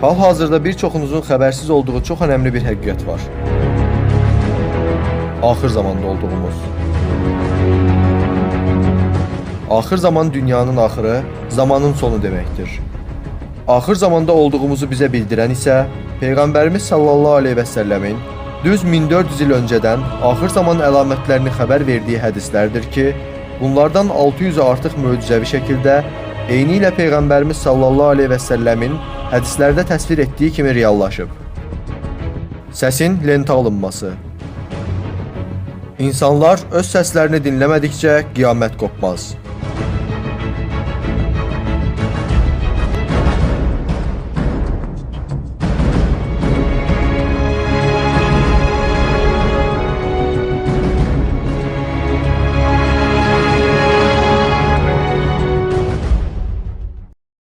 Hal-hazırda bir çoxunuzun xəbərsiz olduğu çox önəmli bir həqiqət var. Axır zamanda olduğumuz. Axır zaman dünyanın axırı, zamanın sonu deməkdir. Axır zamanda olduğumuzu bizə bildirən isə Peyğəmbərimiz sallallahu aleyhi və səlləmin düz 1400 il öncədən axır zaman əlamətlərini xəbər verdiyi hədislərdir ki, bunlardan 600-ü artıq möcüzəvi şəkildə eyni ilə Peyğəmbərimiz sallallahu aleyhi və səlləmin hədislərdə təsvir etdiyi kimi reallaşıb. Səsin lentə alınması. İnsanlar öz səslərini dinləmədikcə qiyamət qopmaz.